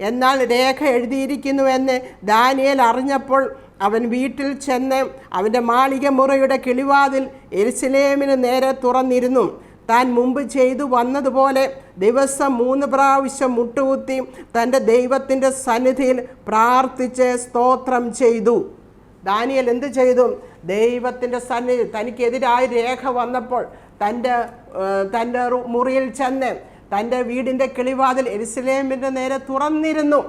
എന്നാൽ രേഖ എഴുതിയിരിക്കുന്നുവെന്ന് ദാനിയേൽ അറിഞ്ഞപ്പോൾ അവൻ വീട്ടിൽ ചെന്ന് അവൻ്റെ മാളിക മുറിയുടെ കിളിവാതിൽ യെരുശലേമിന് നേരെ തുറന്നിരുന്നു. താൻ മുമ്പ് ചെയ്തു വന്നതുപോലെ ദിവസം 3 പ്രാവശ്യം മുട്ടുകുത്തി തൻ്റെ ദൈവത്തിൻ്റെ സന്നിധിയിൽ പ്രാർത്ഥിച്ച് സ്തോത്രം ചെയ്തു. ദാനിയേൽ എന്ത് ചെയ്തു? ദൈവത്തിൻ്റെ സന്നിധി തനിക്കെതിരായി രേഖ വന്നപ്പോൾ തൻ്റെ മുറിയിൽ ചെന്ന് തൻ്റെ വീടിൻ്റെ കിളിവാതിൽ യെരുശലേമിൻ്റെ നേരെ തുറന്നിരുന്നു.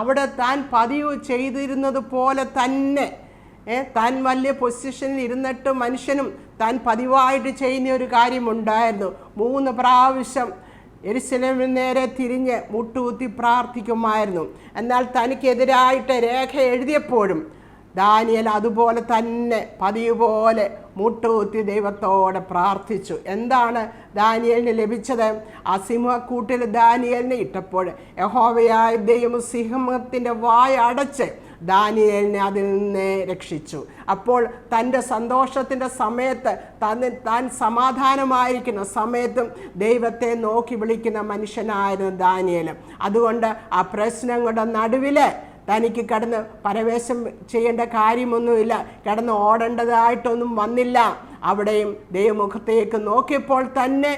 അവിടെ താൻ പതിവ് ചെയ്തിരുന്നത് പോലെ തന്നെ താൻ വലിയ പൊസിഷനിൽ ഇരുന്നിട്ട് മനുഷ്യനും താൻ പതിവായിട്ട് ചെയ്യുന്ന ഒരു കാര്യമുണ്ടായിരുന്നു. 3 പ്രാവശ്യം യെരുശലേമിന് നേരെ തിരിഞ്ഞ് മുട്ടുകുത്തി പ്രാർത്ഥിക്കുമായിരുന്നു. എന്നാൽ തനിക്കെതിരായിട്ട് രേഖ എഴുതിയപ്പോഴും ദാനിയേൽ അതുപോലെ തന്നെ പതിവ് പോലെ മുട്ടുകുത്തി ദൈവത്തോടെ പ്രാർത്ഥിച്ചു. എന്താണ് ദാനിയേലിന് ലഭിച്ചത്? ആ സിംഹക്കൂട്ടിൽ ദാനിയേലിനെ ഇട്ടപ്പോൾ യഹോവയായ ദൈവം സിംഹത്തിൻ്റെ വായ അടച്ച് ദാനിയേലിനെ അതിൽ നിന്ന് രക്ഷിച്ചു. അപ്പോൾ തൻ്റെ സന്തോഷത്തിൻ്റെ സമയത്ത് താൻ സമാധാനമായിരിക്കുന്ന സമയത്തും ദൈവത്തെ നോക്കി വിളിക്കുന്ന മനുഷ്യനായിരുന്നു ദാനിയേൽ. അതുകൊണ്ട് ആ പ്രശ്നങ്ങളുടെ നടുവിൽ തനിക്ക് കടന്ന് പരവേശം ചെയ്യേണ്ട കാര്യമൊന്നുമില്ല, കടന്ന് ഓടേണ്ടതായിട്ടൊന്നും വന്നില്ല. അവിടെയും ദൈവമുഖത്തേക്ക് നോക്കിയപ്പോൾ തന്നെ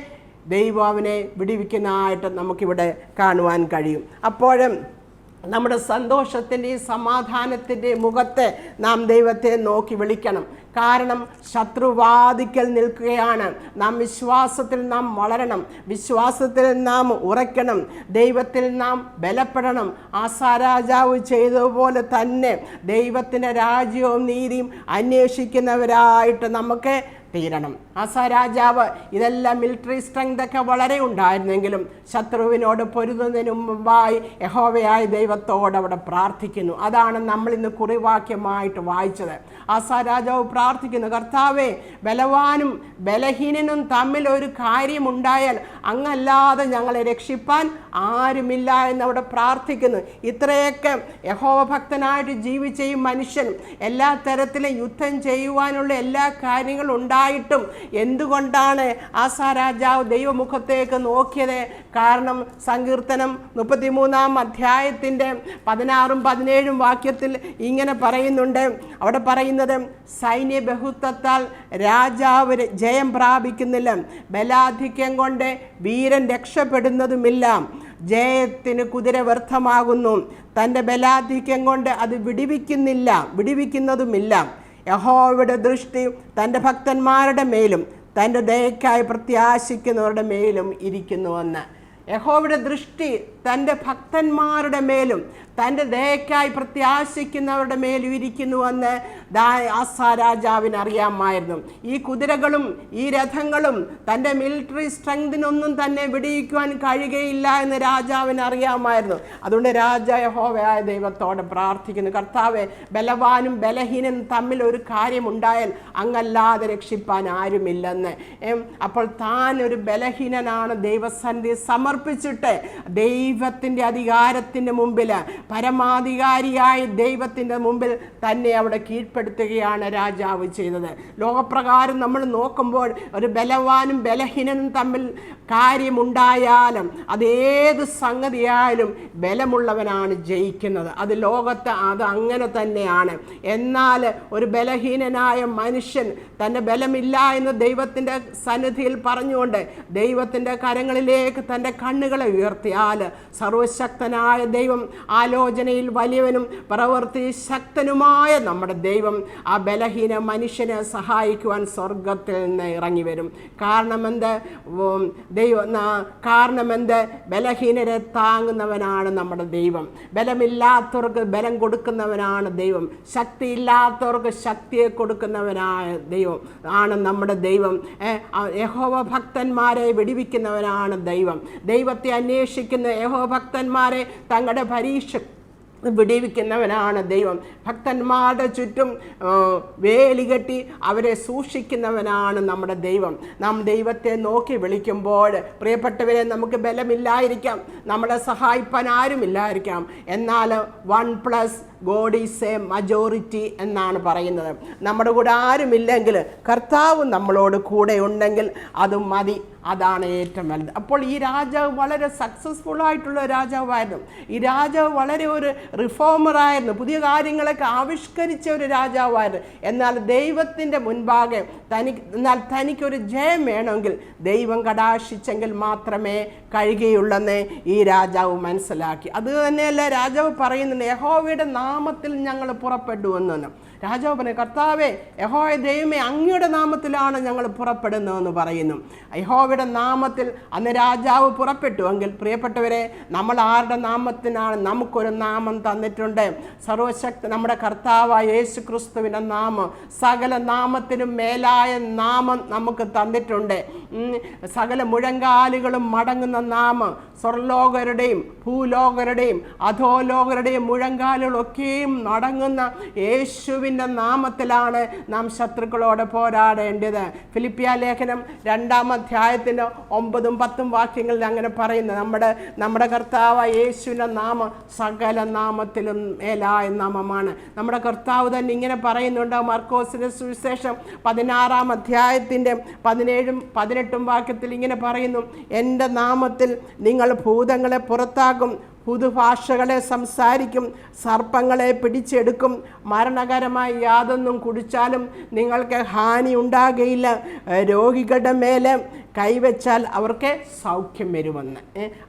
ദൈവം അവനെ വിടുവിക്കുന്നതായിട്ട് നമുക്കിവിടെ കാണുവാൻ കഴിയും. അപ്പോഴും നമ്മുടെ സന്തോഷത്തിൻ്റെയും സമാധാനത്തിൻ്റെയും മുഖത്തെ നാം ദൈവത്തെ നോക്കി വിളിക്കണം. കാരണം ശത്രുവാദിക്കൽ നിൽക്കുകയാണ്. നാം വിശ്വാസത്തിൽ നാം വളരണം, വിശ്വാസത്തിൽ നാം ഉറയ്ക്കണം, ദൈവത്തിൽ നാം ബലപ്പെടണം. ആസാരാജാവ് ചെയ്തതുപോലെ തന്നെ ദൈവത്തിൻ്റെ രാജ്യവും നീതിയും അന്വേഷിക്കുന്നവരായിട്ട് നമുക്ക് തീരണം. ആസാരാജാവ് ഇതെല്ലാം മിലിറ്ററി സ്ട്രെങ്ത് ഒക്കെ വളരെ ഉണ്ടായിരുന്നെങ്കിലും ശത്രുവിനോട് പൊരുതുന്നതിന് മുമ്പായി യഹോവയായ ദൈവത്തോട് അവിടെ പ്രാർത്ഥിക്കുന്നു. അതാണ് നമ്മൾ ഇന്ന് കുറിവാക്യമായിട്ട് വായിച്ചത്. ആസാരാജാവ് പ്രാർത്ഥിക്കുന്നു, കർത്താവേ, ബലവാനും ബലഹീനനും തമ്മിൽ ഒരു കാര്യമുണ്ടായാൽ അങ്ങല്ലാതെ ഞങ്ങളെ രക്ഷിപ്പാൻ ആരുമില്ല എന്നവിടെ പ്രാർത്ഥിക്കുന്നു. ഇത്രയൊക്കെ യഹോവ ഭക്തനായിട്ട് ജീവിച്ച ഈ മനുഷ്യൻ എല്ലാ തരത്തിലും യുദ്ധം ചെയ്യുവാനുള്ള എല്ലാ കാര്യങ്ങളും ഉണ്ടായിട്ടും എന്തുകൊണ്ടാണ് ആസാരാജാവ് ദൈവമുഖത്തേക്ക് നോക്കിയത്? കാരണം സങ്കീർത്തനം 33-ാം അധ്യായത്തിൻ്റെ 16-ഉം 17-ഉം വാക്യത്തിൽ ഇങ്ങനെ പറയുന്നുണ്ട്. അവിടെ പറയുന്നത്, സൈന്യ ബഹുത്വത്താൽ രാജാവ് ജയം പ്രാപിക്കുന്നില്ല, ബലാധിക്യം കൊണ്ട് വീരൻ രക്ഷപ്പെടുന്നതുമില്ല. ജയത്തിന് കുതിര വ്യർത്ഥമാകുന്നു, തൻ്റെ ബലാധിക്യം കൊണ്ട് അത് വിടിവിക്കുന്നതുമില്ല. യഹോവയുടെ ദൃഷ്ടി തൻ്റെ ഭക്തന്മാരുടെ മേലും തൻ്റെ ദയക്കായി പ്രത്യാശിക്കുന്നവരുടെ മേലും ഇരിക്കുന്നുവെന്ന്. യഹോവയുടെ ദൃഷ്ടി തൻ്റെ ഭക്തന്മാരുടെ മേലും തൻ്റെ ദയക്കായി പ്രത്യാശിക്കുന്നവരുടെ മേലും ഇരിക്കുന്നുവെന്ന് ആസാരാജാവിന് അറിയാമായിരുന്നു. ഈ കുതിരകളും ഈ രഥങ്ങളും തൻ്റെ മിലിറ്ററി സ്ട്രെങ്തിനൊന്നും തന്നെ വിടിയിക്കുവാൻ കഴിയുകയില്ല എന്ന് രാജാവിന് അറിയാമായിരുന്നു. അതുകൊണ്ട് രാജാ യഹോവയായ ദൈവത്തോട് പ്രാർത്ഥിക്കുന്നു, കർത്താവേ, ബലവാനും ബലഹീനനും തമ്മിൽ ഒരു കാര്യമുണ്ടായാൽ അങ്ങല്ലാതെ രക്ഷിപ്പാൻ ആരുമില്ലെന്ന്. അപ്പോൾ താൻ ഒരു ബലഹീനനാണ് ദൈവസന്നിധി സമർപ്പിച്ചിട്ട് ദൈവത്തിൻ്റെ അധികാരത്തിൻ്റെ മുമ്പിൽ, പരമാധികാരിയായ ദൈവത്തിൻ്റെ മുമ്പിൽ തന്നെ അവിടെ കീഴ്പ്പെടുത്തുകയാണ് രാജാവ് ചെയ്തത്. ലോകപ്രകാരം നമ്മൾ നോക്കുമ്പോൾ ഒരു ബലവാനും ബലഹീനനും തമ്മിൽ കാര്യമുണ്ടായാലും അതേത് സംഗതിയായാലും ബലമുള്ളവനാണ് ജയിക്കുന്നത്. അത് ലോകത്ത് അത് അങ്ങനെ തന്നെയാണ്. എന്നാൽ ഒരു ബലഹീനനായ മനുഷ്യൻ തൻ്റെ ബലമില്ല എന്ന് ദൈവത്തിൻ്റെ സന്നിധിയിൽ പറഞ്ഞുകൊണ്ട് ദൈവത്തിൻ്റെ കരങ്ങളിലേക്ക് തൻ്റെ കണ്ണുകളെ ഉയർത്തിയാൽ സർവശക്തനായ ദൈവം, ആലോചനയിൽ വലിയവനും പ്രവൃത്തി ശക്തനുമായ നമ്മുടെ ദൈവം ആ ബലഹീന മനുഷ്യനെ സഹായിക്കുവാൻ സ്വർഗത്തിൽ നിന്ന് ഇറങ്ങി വരും. കാരണമെന്ത്? കാരണമെന്ത്? ബലഹീനരെ താങ്ങുന്നവനാണ് നമ്മുടെ ദൈവം. ബലമില്ലാത്തവർക്ക് ബലം കൊടുക്കുന്നവനാണ് ദൈവം. ശക്തിയില്ലാത്തവർക്ക് ശക്തിയെ കൊടുക്കുന്നവനായ ദൈവം ആണ് നമ്മുടെ ദൈവം. യഹോവ ഭക്തന്മാരെ വിടിവിക്കുന്നവനാണ് ദൈവം. ദൈവത്തെ അന്വേഷിക്കുന്ന യഹോവ ഭക്തന്മാരെ തങ്ങളുടെ പരീക്ഷ വിടിവിക്കുന്നവനാണ് ദൈവം. ഭക്തന്മാരുടെ ചുറ്റും വേലി കെട്ടി അവരെ സൂക്ഷിക്കുന്നവനാണ് നമ്മുടെ ദൈവം. നാം ദൈവത്തെ നോക്കി വിളിക്കുമ്പോൾ പ്രിയപ്പെട്ടവരെ, നമുക്ക് ബലമില്ലായിരിക്കാം, നമ്മളെ സഹായിപ്പാൻ ആരുമില്ലായിരിക്കാം. എന്നാൽ 1+ ഗോഡ് ഈസ് എ മജോറിറ്റി എന്നാണ് പറയുന്നത്. നമ്മുടെ കൂടെ ആരുമില്ലെങ്കിൽ കർത്താവ് നമ്മളോട് കൂടെ ഉണ്ടെങ്കിൽ അത് മതി. അതാണ് ഏറ്റവും വലുത്. അപ്പോൾ ഈ രാജാവ് വളരെ സക്സസ്ഫുൾ ആയിട്ടുള്ള രാജാവായിരുന്നു. ഈ രാജാവ് വളരെ ഒരു റിഫോമറായിരുന്നു. പുതിയ കാര്യങ്ങളൊക്കെ ആവിഷ്കരിച്ച ഒരു രാജാവായിരുന്നു. എന്നാൽ ദൈവത്തിൻ്റെ മുൻപാകെ തനിക്കൊരു ജയം വേണമെങ്കിൽ ദൈവം കടാക്ഷിച്ചെങ്കിൽ മാത്രമേ കഴിയുകയുള്ളെന്ന് ഈ രാജാവ് മനസ്സിലാക്കി. അത് തന്നെയല്ല രാജാവ് പറയുന്നുണ്ട്, യഹോവയുടെ നാമത്തിൽ ഞങ്ങൾ പുറപ്പെട്ടു എന്ന്. രാജാവ് പറഞ്ഞു, കർത്താവേ, യഹോവ ദൈവമേ, അങ്ങയുടെ നാമത്തിലാണ് ഞങ്ങൾ പുറപ്പെടുന്നതെന്ന് പറയുന്നു. യഹോവയുടെ നാമത്തിൽ അന്ന് രാജാവ് പുറപ്പെട്ടുവെങ്കിൽ പ്രിയപ്പെട്ടവരെ, നമ്മൾ ആരുടെ നാമത്തിനാണ്? നമുക്കൊരു നാമം തന്നിട്ടുണ്ട്. സർവശക്തി നമ്മുടെ കർത്താവായ യേശു ക്രിസ്തുവിൻ്റെ നാമം, സകല നാമത്തിനും മേലായ നാമം നമുക്ക് തന്നിട്ടുണ്ട്. സകല മുഴങ്കാലുകളും മടങ്ങുന്ന നാമം, സ്വർലോകരുടെയും ഭൂലോകരുടെയും അധോലോകരുടെയും മുഴങ്കാലുകളൊക്കെയും മടങ്ങുന്ന യേശുവിൻ്റെ നാമത്തിലാണ് നാം ശത്രുക്കളോട് പോരാടേണ്ടത്. ഫിലിപ്പിയ ലേഖനം 2-ാം അധ്യായത്തിൻ്റെ 9-10 വാക്യങ്ങളിൽ അങ്ങനെ പറയുന്നത്, നമ്മുടെ കർത്താവ് യേശുവിൻ്റെ നാമം സകല നാമത്തിലും മേലായ നാമമാണ്. നമ്മുടെ കർത്താവ് തന്നെ ഇങ്ങനെ പറയുന്നുണ്ട്. മർക്കോസിൻ്റെ സുവിശേഷം 16-ാം അധ്യായത്തിൻ്റെ 17-18 വാക്യത്തിൽ ഇങ്ങനെ പറയുന്നു, എൻ്റെ നാമത്തിൽ നിങ്ങൾ ഭൂതങ്ങളെ പുറത്താക്കും, പുതുഭാഷകളെ സംസാരിക്കും, സർപ്പങ്ങളെ പിടിച്ചെടുക്കും, മരണകരമായ യാതൊന്നും കുടിച്ചാലും നിങ്ങൾക്ക് ഹാനി ഉണ്ടാകുകയില്ല, രോഗികളുടെ മേലെ കൈവച്ചാൽ അവർക്ക് സൗഖ്യം വരുമെന്ന്.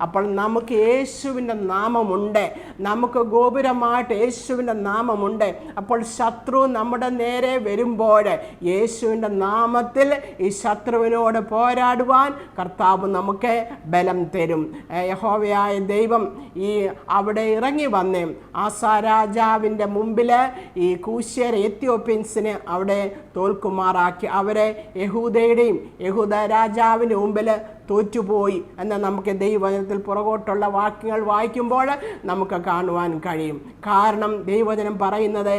അപ്പോൾ നമുക്ക് യേശുവിൻ്റെ നാമമുണ്ട്, നമുക്ക് ഗോപുരമായിട്ട് യേശുവിൻ്റെ നാമമുണ്ട്. അപ്പോൾ ശത്രു നമ്മുടെ നേരെ വരുമ്പോൾ യേശുവിൻ്റെ നാമത്തിൽ ഈ ശത്രുവിനോട് പോരാടുവാൻ കർത്താവ് നമുക്ക് ബലം തരും. യഹോവയായ ദൈവം അവിടെ ഇറങ്ങി വന്ന് ആസാ രാജാവിൻ്റെ മുമ്പിൽ ഈ കൂശ്യർ എത്യോപ്യൻസിനെ അവിടെ തോൽക്കുമാറാക്കി. അവരെ യഹൂദ രാജാവിൻ്റെ മുമ്പിൽ തോറ്റുപോയി എന്ന് നമുക്ക് ദൈവവചനത്തിൽ പുറകോട്ടുള്ള വാക്യങ്ങൾ വായിക്കുമ്പോൾ നമുക്ക് കാണുവാൻ കഴിയും. കാരണം ദൈവവചനം പറയുന്നത്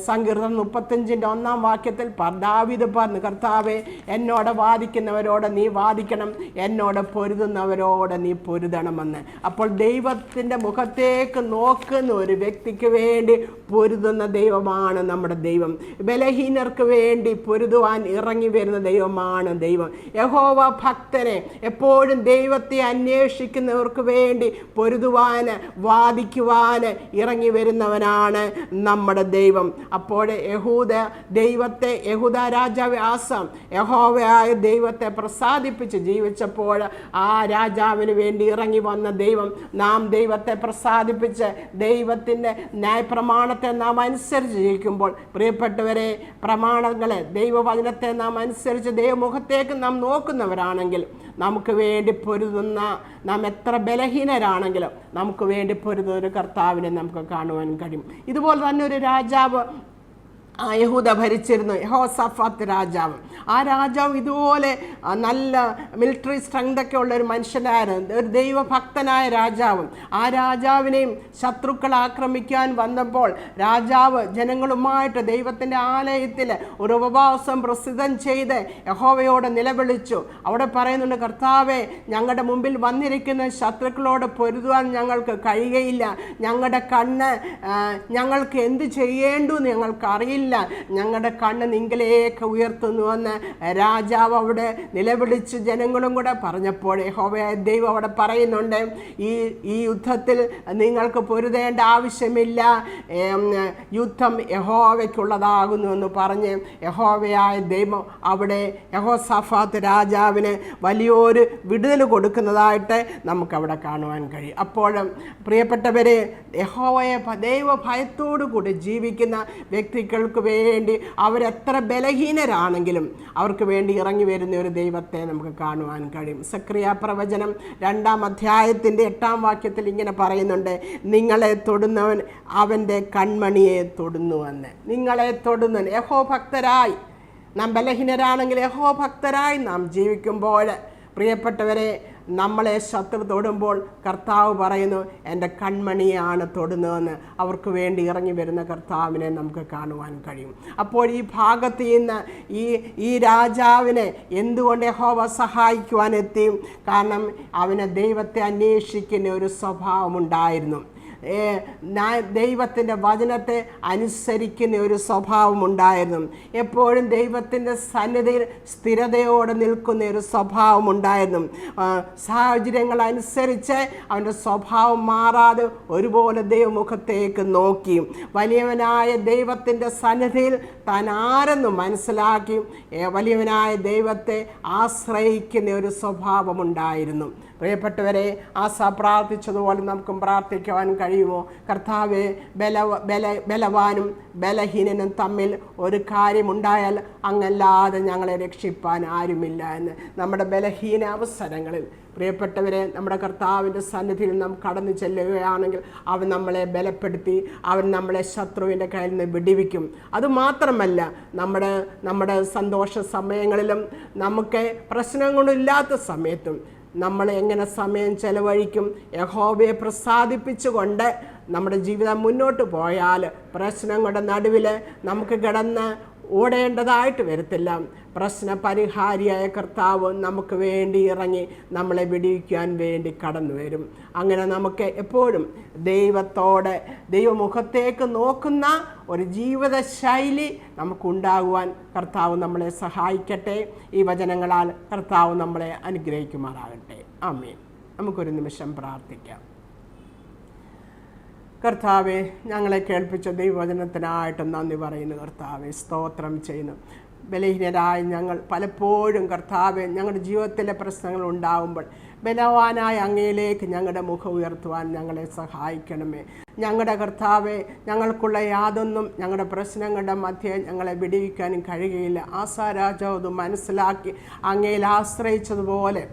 സങ്കീർത്തനം 35-ന്റെ 1-ാം വാക്യത്തിൽ ദാവീദ് പറഞ്ഞു, കർത്താവേ, എന്നോട് വാദിക്കുന്നവരോട് നീ വാദിക്കണം, എന്നോട് പൊരുതുന്നവരോട് നീ പൊരുതണമെന്ന്. അപ്പോൾ ദൈവത്തിൻ്റെ മുഖത്തേക്ക് നോക്കുന്ന ഒരു വ്യക്തിക്ക് വേണ്ടി പൊരുതുന്ന ദൈവമാണ് നമ്മുടെ ദൈവം. ബലഹീനർക്ക് വേണ്ടി പൊരുതുവാൻ ഇറങ്ങി വരുന്ന ദൈവമാണ് ദൈവം. യഹോവ ഭക്തനെ എപ്പോഴും ദൈവത്തെ അന്വേഷിക്കുന്നവർക്ക് വേണ്ടി പൊരുതുവാൻ വാദിക്കുവാൻ ഇറങ്ങി വരുന്നവനാണ് നമ്മുടെ ദൈവം. അപ്പോൾ യഹൂദ രാജാവ് ആസാം യഹോവയായ ദൈവത്തെ പ്രസാദിപ്പിച്ച് ജീവിച്ചപ്പോൾ ആ രാജാവിന് വേണ്ടി ഇറങ്ങി വന്ന ദൈവം, നാം ദൈവത്തെ പ്രസാദിപ്പിച്ച് ദൈവത്തിൻ്റെ ന്യായപ്രമാണത്തെ നാം അനുസരിച്ച് ജീവിക്കുമ്പോൾ പ്രിയപ്പെട്ടവരെ, പ്രമാണങ്ങളെ ദൈവവചനത്തെ നാം അനുസരിച്ച് ദൈവമുഖത്തേക്ക് നാം നോക്കുന്നവരാണെങ്കിൽ നമുക്ക് വേണ്ടി പൊരുതുന്ന, നാം എത്ര ബലഹീനരാണെങ്കിലും നമുക്ക് വേണ്ടി പൊരുതുന്ന ഒരു കർത്താവിനെ നമുക്ക് കാണുവാൻ കഴിയും. ഇതുപോലെ തന്നെ ഒരു രാജാവ് യഹൂദ ഭരിച്ചിരുന്നു, യഹോസഫാത്ത് രാജാവ്. ആ രാജാവ് ഇതുപോലെ നല്ല മിലിറ്ററി സ്ട്രെങ്തൊക്കെ ഉള്ള ഒരു മനുഷ്യനായിരുന്നു, ഒരു ദൈവഭക്തനായ രാജാവും. ആ രാജാവിനെയും ശത്രുക്കൾ ആക്രമിക്കാൻ വന്നപ്പോൾ രാജാവ് ജനങ്ങളുമായിട്ട് ദൈവത്തിൻ്റെ ആലയത്തിൽ ഒരു ഉപവാസം പ്രസിദ്ധം ചെയ്ത് യഹോവയോട് നിലവിളിച്ചു. അവിടെ പറയുന്നുണ്ട്, കർത്താവേ, ഞങ്ങളുടെ മുമ്പിൽ വന്നിരിക്കുന്ന ശത്രുക്കളോട് പൊരുതുവാൻ ഞങ്ങൾക്ക് കഴിയുകയില്ല, ഞങ്ങളുടെ കണ്ണ് ഞങ്ങൾക്ക് എന്ത് ചെയ്യേണ്ടു ഞങ്ങൾക്ക് അറിയില്ല കാണുന്നില്ല, ഞങ്ങളുടെ കണ്ണ് നിങ്കിലേക്ക് ഉയർത്തുന്നുവെന്ന് രാജാവ് അവിടെ നിലവിളിച്ച് ജനങ്ങളും കൂടെ പറഞ്ഞപ്പോൾ യഹോവയായ ദൈവം അവിടെ പറയുന്നുണ്ട്, ഈ യുദ്ധത്തിൽ നിങ്ങൾക്ക് പൊരുതേണ്ട ആവശ്യമില്ല, യുദ്ധം യഹോവയ്ക്കുള്ളതാകുന്നു എന്ന് പറഞ്ഞ് യഹോവയായ ദൈവം അവിടെ യഹോസാഫാത്ത് രാജാവിന് വലിയൊരു വിടുതൽ കൊടുക്കുന്നതായിട്ട് നമുക്കവിടെ കാണുവാൻ കഴിയും. അപ്പോഴും പ്രിയപ്പെട്ടവരെ, യഹോവയെ ദൈവ ഭയത്തോടു കൂടി ജീവിക്കുന്ന വ്യക്തികൾക്ക് വേണ്ടി അവരെത്ര ബലഹീനരാണെങ്കിലും അവർക്ക് വേണ്ടി ഇറങ്ങി വരുന്ന ഒരു ദൈവത്തെ നമുക്ക് കാണുവാൻ കഴിയും. സക്രിയ പ്രവചനം 2-ാം അധ്യായത്തിൻ്റെ 8-ാം വാക്യത്തിൽ ഇങ്ങനെ പറയുന്നുണ്ട്, നിങ്ങളെ തൊടുന്നവൻ അവൻ്റെ കൺമണിയെ തൊടുന്നുവെന്ന്. നിങ്ങളെ തൊടുന്നവൻ യഹോഭക്തരായി, നാം ബലഹീനരാണെങ്കിൽ യഹോഭക്തരായി നാം ജീവിക്കുമ്പോൾ പ്രിയപ്പെട്ടവരെ, നമ്മളെ ശത്രു തൊടുമ്പോൾ കർത്താവ് പറയുന്നു, എൻ്റെ കൺമണിയാണ് തൊടുന്നതെന്ന്. അവർക്ക് വേണ്ടി ഇറങ്ങി വരുന്ന കർത്താവിനെ നമുക്ക് കാണുവാൻ കഴിയും. അപ്പോൾ ഈ ഭാഗത്ത് നിന്ന് ഈ രാജാവിനെ എന്തുകൊണ്ട് യഹോവ സഹായിക്കുവാനെത്തി? കാരണം അവന് ദൈവത്തെ അന്വേഷിക്കുന്ന ഒരു സ്വഭാവമുണ്ടായിരുന്നു. ദൈവത്തിൻ്റെ വചനത്തെ അനുസരിക്കുന്ന ഒരു സ്വഭാവമുണ്ടായിരുന്നു. എപ്പോഴും ദൈവത്തിൻ്റെ സന്നിധിയിൽ സ്ഥിരതയോടെ നിൽക്കുന്ന ഒരു സ്വഭാവമുണ്ടായിരുന്നു. സാഹചര്യങ്ങൾ അനുസരിച്ച് അവൻ്റെ സ്വഭാവം മാറാതെ ഒരുപോലെ ദൈവമുഖത്തേക്ക് നോക്കി വലിയവനായ ദൈവത്തിൻ്റെ സന്നിധിയിൽ താൻ ആരെന്ന് മനസ്സിലാക്കി വലിയവനായ ദൈവത്തെ ആശ്രയിക്കുന്ന ഒരു സ്വഭാവമുണ്ടായിരുന്നു. പ്രിയപ്പെട്ടവരെ, ആസ പ്രാർത്ഥിച്ചതുപോലെ നമുക്കും പ്രാർത്ഥിക്കുവാൻ കഴിയുമോ? കർത്താവെ, ബലവാനും ബലഹീനനും തമ്മിൽ ഒരു കാര്യമുണ്ടായാൽ അങ്ങല്ലാതെ ഞങ്ങളെ രക്ഷിപ്പാൻ ആരുമില്ല എന്ന്. നമ്മുടെ ബലഹീന അവസരങ്ങളിൽ പ്രിയപ്പെട്ടവരെ, നമ്മുടെ കർത്താവിൻ്റെ സന്നിധിയിൽ നാം കടന്നു ചെല്ലുകയാണെങ്കിൽ അവൻ നമ്മളെ ബലപ്പെടുത്തി അവൻ നമ്മളെ ശത്രുവിൻ്റെ കയ്യിൽ നിന്ന് വിടിവിക്കും. അതുമാത്രമല്ല, നമ്മുടെ സന്തോഷ സമയങ്ങളിലും നമുക്ക് പ്രശ്നങ്ങളില്ലാത്ത സമയത്തും നമ്മൾ എങ്ങനെ സമയം ചെലവഴിക്കും? യഹോവയെ പ്രസാദിപ്പിച്ചുകൊണ്ട് നമ്മുടെ ജീവിതം മുന്നോട്ട് പോയാൽ പ്രശ്നങ്ങളുടെ നടുവിൽ നമുക്ക് കിടന്ന് ഓടേണ്ടതായിട്ട് വരത്തില്ല. പ്രശ്ന പരിഹാരിയായ കർത്താവ് നമുക്ക് വേണ്ടി ഇറങ്ങി നമ്മളെ വിടിവിക്കാൻ വേണ്ടി കടന്നു വരും. അങ്ങനെ നമുക്ക് എപ്പോഴും ദൈവത്തോടെ ദൈവമുഖത്തേക്ക് നോക്കുന്ന ഒരു ജീവിത ശൈലി നമുക്കുണ്ടാകുവാൻ കർത്താവ് നമ്മളെ സഹായിക്കട്ടെ. ഈ വചനങ്ങളാൽ കർത്താവ് നമ്മളെ അനുഗ്രഹിക്കുമാറാകട്ടെ. ആമേൻ. നമുക്കൊരു നിമിഷം പ്രാർത്ഥിക്കാം. കർത്താവെ, ഞങ്ങളെ കേൾപ്പിച്ച ദൈവവചനത്തിനായിട്ട് നന്ദി പറയുന്നു. കർത്താവെ, സ്തോത്രം ചെയ്യുന്നു. ബലഹീനരായ ഞങ്ങൾ പലപ്പോഴും കർത്താവെ, ഞങ്ങളുടെ ജീവിതത്തിലെ പ്രശ്നങ്ങൾ ഉണ്ടാകുമ്പോൾ ബലവാനായ അങ്ങയിലേക്ക് ഞങ്ങളുടെ മുഖം ഉയർത്തുവാൻ ഞങ്ങളെ സഹായിക്കണമേ. ഞങ്ങളുടെ കർത്താവെ, ഞങ്ങൾക്കുള്ള യാതൊന്നും ഞങ്ങളുടെ പ്രശ്നങ്ങളുടെ മധ്യേ ഞങ്ങളെ വിടിവിക്കാനും കഴിയുകയില്ല. ആസാ രാജാവ് ഇത് മനസ്സിലാക്കി അങ്ങയിൽ ആശ്രയിച്ചതുപോലെ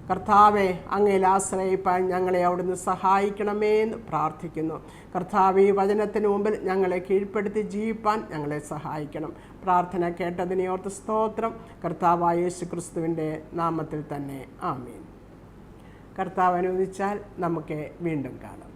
കർത്താവെ, അങ്ങയിൽ ആശ്രയിപ്പാൻ ഞങ്ങളെ അവിടുന്ന് സഹായിക്കണമേ എന്ന് പ്രാർത്ഥിക്കുന്നു. കർത്താവ്, ഈ വചനത്തിന് മുമ്പിൽ ഞങ്ങളെ കീഴ്പ്പെടുത്തി ജീവിപ്പാൻ ഞങ്ങളെ സഹായിക്കണം. പ്രാർത്ഥന കേട്ടതിനെ ഓർത്ത് സ്തോത്രം. കർത്താവായ യേശു ക്രിസ്തുവിൻ്റെ നാമത്തിൽ തന്നെ ആമേൻ. കർത്താവ് അനുവദിച്ചാൽ നമുക്ക് വീണ്ടും കാണാം.